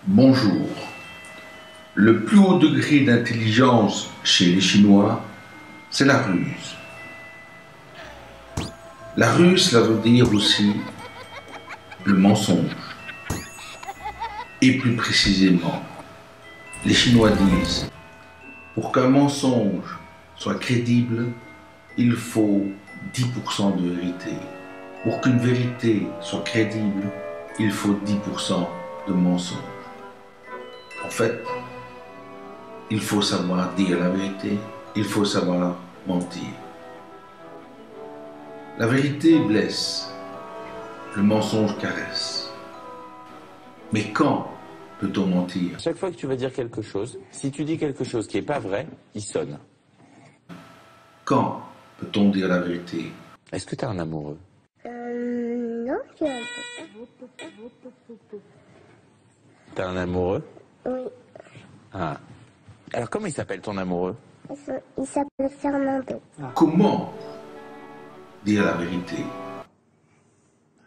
Bonjour. Le plus haut degré d'intelligence chez les Chinois, c'est la ruse. La ruse, cela veut dire aussi le mensonge. Et plus précisément, les Chinois disent, pour qu'un mensonge soit crédible, il faut 10% de vérité. Pour qu'une vérité soit crédible, il faut 10% de mensonge. En fait, il faut savoir dire la vérité, il faut savoir mentir. La vérité blesse, le mensonge caresse. Mais quand peut-on mentir? Chaque fois que tu vas dire quelque chose, si tu dis quelque chose qui n'est pas vrai, il sonne. Quand peut-on dire la vérité? Est-ce que tu as un amoureux? Non, je suis un T'as un amoureux? Oui, Ah. Alors comment il s'appelle ton amoureux? il s'appelle Fernando. Comment dire la vérité?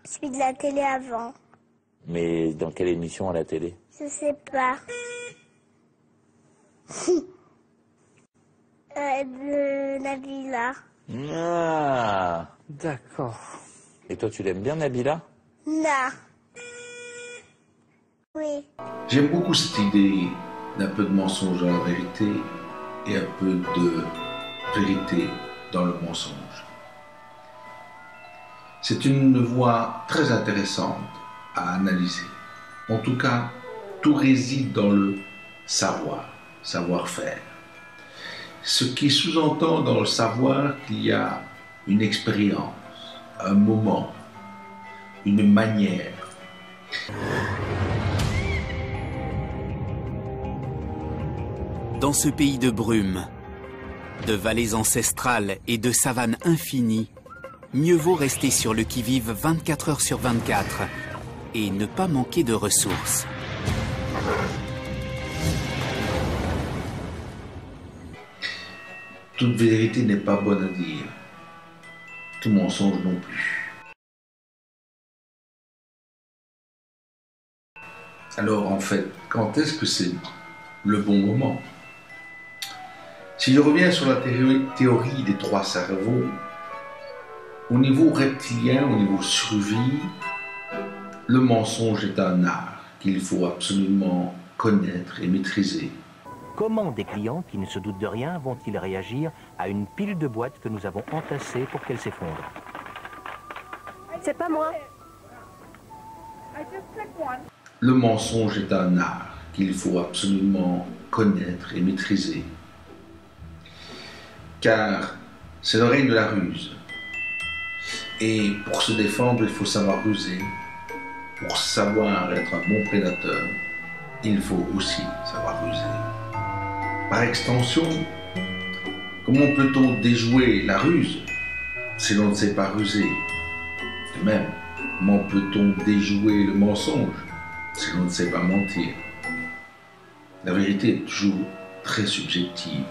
Celui de la télé avant. Mais dans quelle émission à la télé? Je sais pas. De Nabila. Ah. D'accord. Et toi tu l'aimes bien Nabila? Non. Oui. J'aime beaucoup cette idée d'un peu de mensonge dans la vérité et un peu de vérité dans le mensonge. C'est une voie très intéressante à analyser. En tout cas, tout réside dans le savoir, savoir-faire. Ce qui sous-entend dans le savoir qu'il y a une expérience, un moment, une manière. Dans ce pays de brume, de vallées ancestrales et de savanes infinies, mieux vaut rester sur le qui-vive 24 heures sur 24 et ne pas manquer de ressources. Toute vérité n'est pas bonne à dire, tout mensonge non plus. Alors en fait, quand est-ce que c'est le bon moment? Si je reviens sur la théorie des trois cerveaux, au niveau reptilien, au niveau survie, le mensonge est un art qu'il faut absolument connaître et maîtriser. Comment des clients qui ne se doutent de rien vont-ils réagir à une pile de boîtes que nous avons entassées pour qu'elle s'effondre? C'est pas moi. Le mensonge est un art qu'il faut absolument connaître et maîtriser. Car c'est le règne de la ruse. Et pour se défendre, il faut savoir ruser. Pour savoir être un bon prédateur, il faut aussi savoir ruser. Par extension, comment peut-on déjouer la ruse si l'on ne sait pas ruser? De même, comment peut-on déjouer le mensonge si l'on ne sait pas mentir? La vérité est toujours très subjective.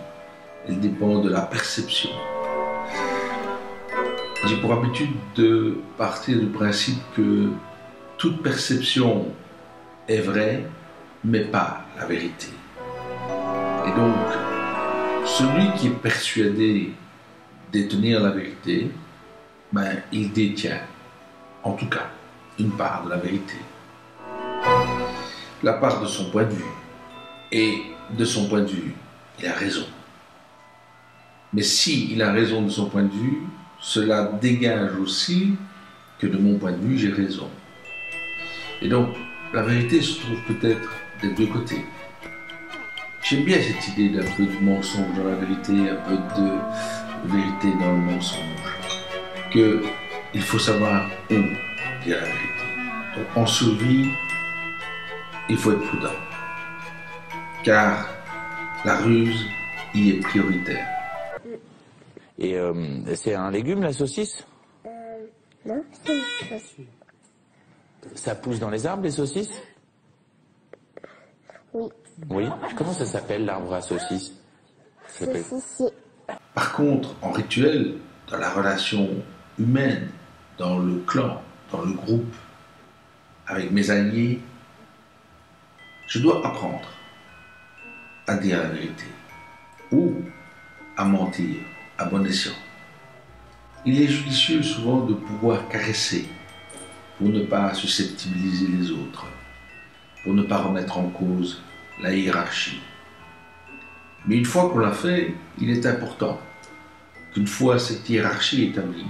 Elle dépend de la perception. J'ai pour habitude de partir du principe que toute perception est vraie, mais pas la vérité. Et donc, celui qui est persuadé détenir la vérité, il détient, en tout cas, une part de la vérité. La part de son point de vue. Et de son point de vue, il a raison. Mais si il a raison de son point de vue, cela dégage aussi que de mon point de vue, j'ai raison. Et donc, la vérité se trouve peut-être des deux côtés. J'aime bien cette idée d'un peu de mensonge dans la vérité, un peu de vérité dans le mensonge. Il faut savoir où dire la vérité. Donc, en survie, il faut être prudent. Car la ruse y est prioritaire. Et c'est un légume la saucisse? Non, c'est une saucisse. Ça pousse dans les arbres les saucisses? Oui. Oui. Comment ça s'appelle l'arbre à saucisses? Ça s'appelle- Saucissier. Par contre, en rituel, dans la relation humaine, dans le clan, dans le groupe, avec mes alliés, Je dois apprendre à dire la vérité ou à mentir à bon escient. Il est judicieux souvent de pouvoir caresser pour ne pas susceptibiliser les autres, pour ne pas remettre en cause la hiérarchie. Mais une fois qu'on l'a fait, il est important qu'une fois cette hiérarchie établie,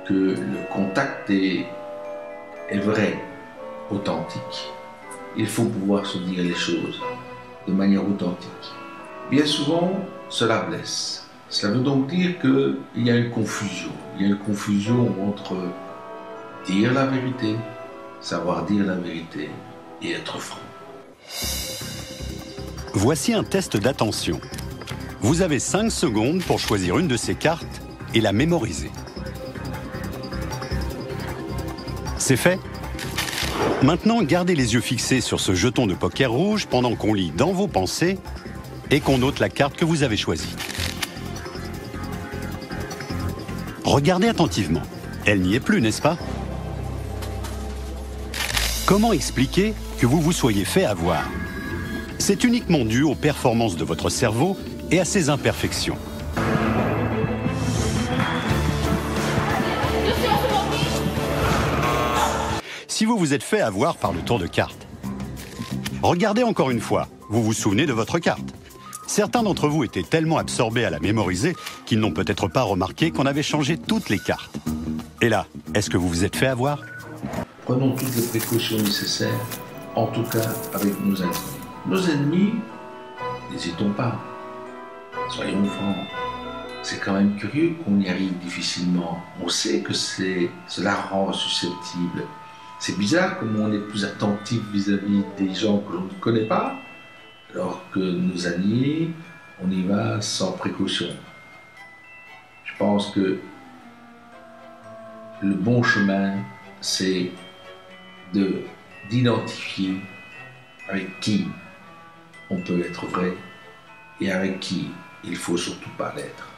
que le contact est vrai, authentique, il faut pouvoir se dire les choses de manière authentique. Bien souvent, cela blesse. Cela veut donc dire qu'il y a une confusion. Il y a une confusion entre dire la vérité, savoir dire la vérité et être franc. Voici un test d'attention. Vous avez 5 secondes pour choisir une de ces cartes et la mémoriser. C'est fait? Maintenant, gardez les yeux fixés sur ce jeton de poker rouge pendant qu'on lit dans vos pensées et qu'on note la carte que vous avez choisie. Regardez attentivement. Elle n'y est plus, n'est-ce pas? Comment expliquer que vous vous soyez fait avoir? C'est uniquement dû aux performances de votre cerveau et à ses imperfections. Si vous vous êtes fait avoir par le tour de cartes, regardez encore une fois, vous vous souvenez de votre carte. Certains d'entre vous étaient tellement absorbés à la mémoriser qu'ils n'ont peut-être pas remarqué qu'on avait changé toutes les cartes. Et là, est-ce que vous vous êtes fait avoir? Prenons toutes les précautions nécessaires, en tout cas avec nos ennemis. Nos ennemis, n'hésitons pas, soyons francs. C'est quand même curieux qu'on y arrive difficilement. On sait que cela rend susceptible. C'est bizarre comme on est plus attentif vis-à-vis des gens que l'on ne connaît pas, alors que nos alliés, on y va sans précaution. Je pense que le bon chemin, c'est d'identifier avec qui on peut être vrai et avec qui il ne faut surtout pas l'être.